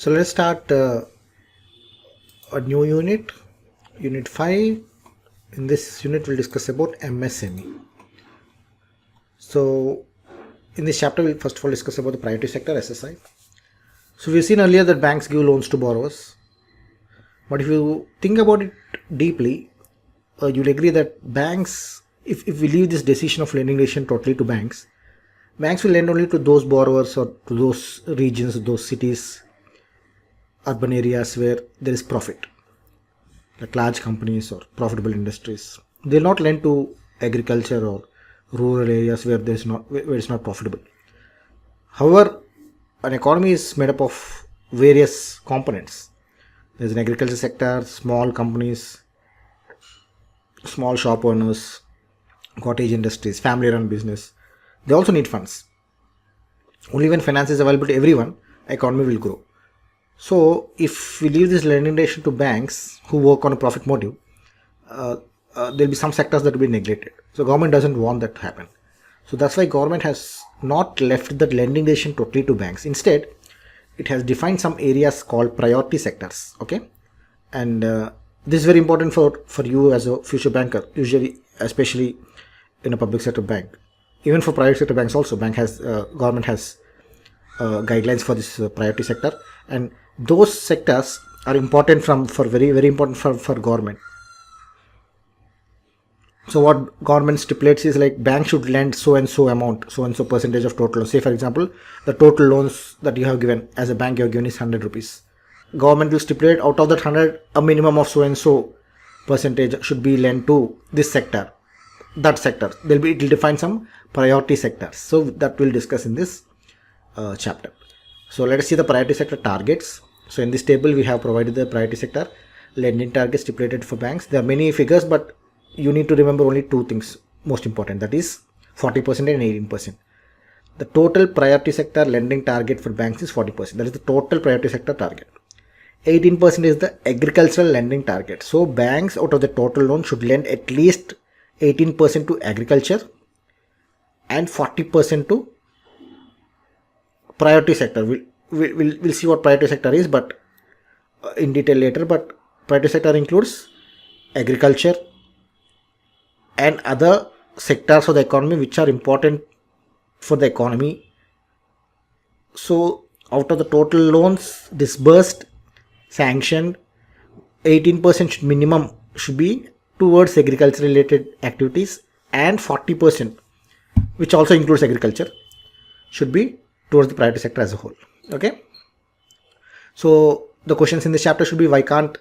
So let's start a new unit, Unit 5. In this unit, we'll discuss about MSME. So in this chapter, we'll first of all discuss about the priority sector, SSI. So we've seen earlier that banks give loans to borrowers. But if you think about it deeply, you'll agree that banks, if we leave this decision of lending decision totally to banks will lend only to those borrowers or to those regions, those cities, urban areas where there is profit, like large companies or profitable industries. They'll not lend to agriculture or rural areas where it's not profitable. However, an economy is made up of various components. There's an agriculture sector, small companies, small shop owners, cottage industries, family run business. They also need funds. Only when finance is available to everyone, economy will grow. So if we leave this lending decision to banks who work on a profit motive, there'll be some sectors that will be neglected. So government doesn't want that to happen. So that's why government has not left the lending decision totally to banks. Instead, it has defined some areas called priority sectors. Okay, and this is very important for you as a future banker. Usually, especially in a public sector bank, even for private sector banks also, government has guidelines for this priority sector, and those sectors are important very important for government. So what government stipulates is like bank should lend so and so amount, so and so percentage of total. Say for example, the total loans that you have given as a bank, you have given is 100 rupees. Government will stipulate out of that 100, a minimum of so and so percentage should be lent to this sector, that sector. It will define some priority sectors. So that we'll discuss in this chapter. So let us see the priority sector targets. So in this table, we have provided the priority sector lending targets stipulated for banks. There are many figures, but you need to remember only two things most important, that is 40% and 18%. The total priority sector lending target for banks is 40%. That is the total priority sector target. 18% is the agricultural lending target. So banks out of the total loan should lend at least 18% to agriculture and 40% to priority sector. We'll see what priority sector is, but in detail later. But priority sector includes agriculture and other sectors of the economy which are important for the economy. So out of the total loans disbursed, sanctioned, 18% minimum should be towards agriculture related activities, and 40%, which also includes agriculture, should be towards the priority sector as a whole. Okay, so the questions in this chapter should be: why can't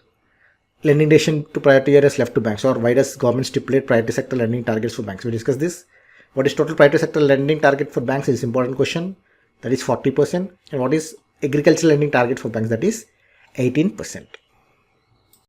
lending decision to priority areas left to banks, or why does government stipulate priority sector lending targets for banks? We discuss this. What is total priority sector lending target for banks is important question, that is 40%, and what is agricultural lending target for banks, that is 18%.